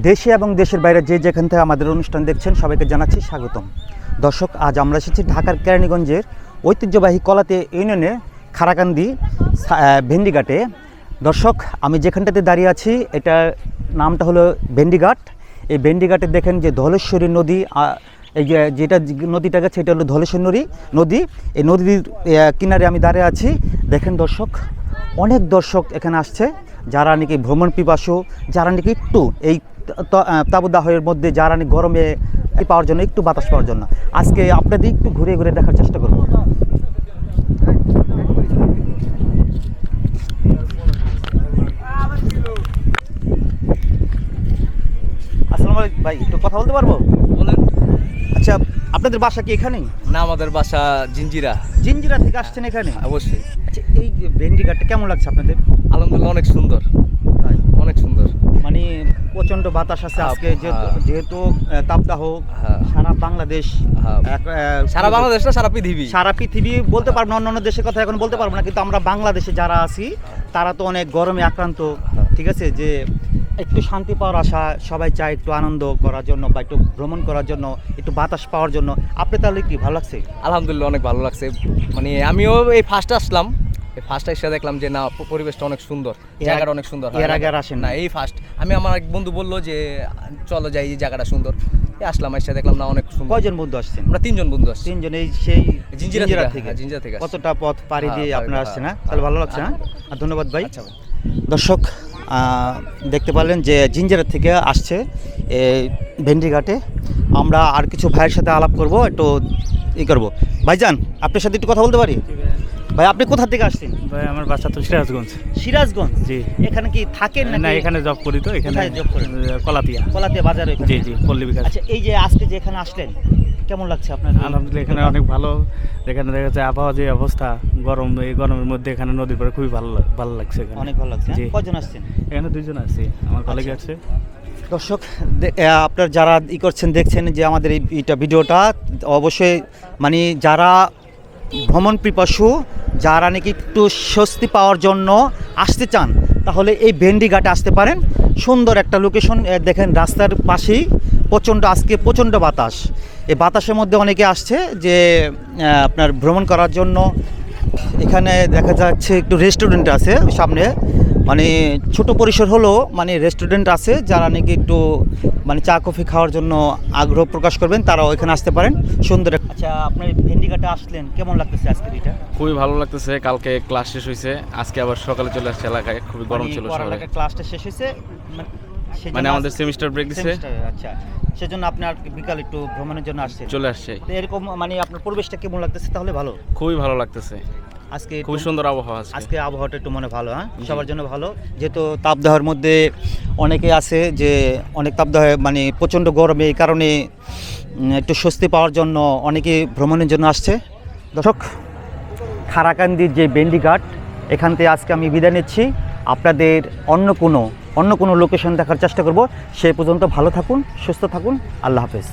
দেশে এবং দেশের বাইরে যে যেখান থেকে আমাদের অনুষ্ঠান দেখছেন সবাইকে জানাচ্ছি স্বাগতম। দর্শক, আজ আমরা এসেছি ঢাকার কেরানীগঞ্জের ঐতিহ্যবাহী কলাতে ইউনিয়নে খারাকান্দি ভেন্ডিঘাটে। দর্শক, আমি যেখানটাতে দাঁড়িয়ে আছি এটার নামটা হলো ভেন্ডিঘাট। এই ভেন্ডিঘাটে দেখেন যে ধলেশ্বরী নদী, এই যে যেটা নদীটা গেছে এটা হলো ধলেশ্বরী নদী। এই নদীর কিনারে আমি দাঁড়িয়ে আছি। দেখেন দর্শক, অনেক দর্শক এখানে আসছে যারা নাকি ভ্রমণ পিপাসু, যারা নাকি একটু এই তাবদাহের মধ্যে যারা নাকি গরমে পাওয়ার জন্য, একটু বাতাস পাওয়ার জন্য আজকে আপনাদের একটু ঘুরে ঘুরে দেখার চেষ্টা করব। আসসালামু আলাইকুম ভাই, একটু কথা বলতে পারবো? বলেন। আচ্ছা, আপনাদের বাসা কি এখানেই? না, আমাদের বাসা জিঞ্জিরা। জিঞ্জিরা থেকে আসছেন এখানে? অবশ্যই। আচ্ছা, এই ভেন্ডিঘাটটা কেমন লাগছে আপনাদের? আলহামদুলিল্লাহ, অনেক সুন্দর, অনেক সুন্দর। মানে প্রচন্ড বাতাস আছে আজকে, যেহেতু তাপদাহ সারা বাংলাদেশ, সারা বাংলাদেশ না, সারা পৃথিবী। সারা পৃথিবী বলতে পারবো না, অন্যান্য দেশের কথা এখন বলতে পারবো না, কিন্তু আমরা বাংলাদেশে যারা আছি তারা তো অনেক গরমে আক্রান্ত। ঠিক আছে, যে একটু শান্তি পাওয়ার আশা, সবাই চায় একটু আনন্দ করার জন্য বা একটু ভ্রমণ করার জন্য, একটু বাতাস পাওয়ার জন্য। আপনি তাহলে কি ভালো লাগছে? আলহামদুলিল্লাহ, অনেক ভালো লাগছে। মানে আমিও এই ফার্স্ট আসলাম, এই ফার্স্ট এসে দেখলাম যে না, পরিবেশটা অনেক সুন্দর, জায়গাটা অনেক সুন্দর। এর আগে আর আসেন না, এই ফার্স্ট। আমি আমার এক বন্ধু বললো যে চলো যাই, এই জায়গাটা সুন্দর। আসলাম, এসে দেখলাম না, অনেক সুন্দর। কয়জন বন্ধু আসছেন? আমরা 3 জন বন্ধু আসছি। 3 জন। এই সেই জিঞ্জিরা থেকে। জিঞ্জিরা থেকে কতটা পথ পাড়ি দিয়ে আপনারা আসছেন? না তাহলে ভালো লাগছে। না, আর ধন্যবাদ ভাই। আচ্ছা ভাই। দর্শক, দেখতে পারলেন যে জিঞ্জিরা থেকে আসছে এই ভেন্ডিঘাটে। আমরা আর কিছু ভাইয়ের সাথে আলাপ করব, একটু করব। ভাইজান, আপনার সাথে একটু কথা বলতে পারি? ভাই, আপনি কোথা থেকে আসছেন? ভাই, আমার বাসা তো সিরাজগঞ্জ। সিরাজগঞ্জ? জি। এখানে কি থাকেন না, এখানে জব করি। তো এখানে জব করেন? কলাতিয়া বাজারে। জি জি, পল্লী বিকাশ। আচ্ছা, এই যে আজকে যে এখানে আসলেন, কেমন লাগছে আপনার? আলহামদুলিল্লাহ, এখানে অনেক ভালো। এখানে দেখা যাচ্ছে আবহাওয়া যে অবস্থা, গরম, এই গরমের মধ্যে এখানে নদীর পাড়ে খুবই ভালো লাগছে। অনেক ভালো লাগছে। কয়জন আসছেন? এখানে 2 জন আছি, আমার কলিগ আছে। দর্শক, আপনার যারা করছেন দেখছেন যে আমাদের এইটা ভিডিওটা, অবশ্যই মানে যারা ভ্রমণ পিপাসু, যারা নাকি একটু স্বস্তি পাওয়ার জন্য আসতে চান, তাহলে এই ভেন্ডিঘাটে আসতে পারেন। সুন্দর একটা লোকেশন। দেখেন রাস্তার পাশেই আজকে প্রচণ্ড বাতাস। এই বাতাসের মধ্যে অনেকে আসছে যে আপনার ভ্রমণ করার জন্য। এখানে দেখা যাচ্ছে একটু রেস্টুরেন্ট আছে সামনে, মানে ছোট পরিসর হলো, মানে রেস্টুরেন্ট আছে। যারা নাকি একটু মানে চা কফি খাওয়ার জন্য আগ্রহ প্রকাশ করবেন, তারাও এখানে আসতে পারেন। সুন্দর। আচ্ছা, আপনার ভেন্ডিঘাটে আসলেন, কেমন লাগতেছে আজকে? এটা খুবই ভালো লাগতেছে। কালকে ক্লাস শেষ হয়েছে, আজকে আবার সকালে চলে আসছে এলাকায়। খুবই গরম ছিল সকালে। ক্লাসটা শেষ হয়েছে মানে আমাদের সেমিস্টার ব্রেক দিছে। আচ্ছা, সেজন্য আপনি আর বিকাল একটু ভ্রমণের জন্য আসছেন? চলে আসছে। এরকম মানে আপনার পরিবেশটা কেমন লাগতেছে? তাহলে ভালো, খুবই ভালো লাগতেছে। আজকে খুবই সুন্দর আবহাওয়া। আজকে আবহাওয়াটা একটু মনে ভালো, হ্যাঁ, সবার জন্য ভালো। যেহেতু তাপদাহের মধ্যে অনেকে আছে যে অনেক তাপদাহ, মানে প্রচণ্ড গরমে, এই কারণে একটু স্বস্তি পাওয়ার জন্য অনেকে ভ্রমণের জন্য আসছে। দর্শক, খারাকান্দির যে ভেন্ডিঘাট, এখান থেকে আজকে আমি বিদায় নিচ্ছি। আপনাদের অন্য কোনো লোকেশন দেখার চেষ্টা করব। সেই পর্যন্ত ভালো থাকুন, সুস্থ থাকুন। আল্লাহ হাফেজ।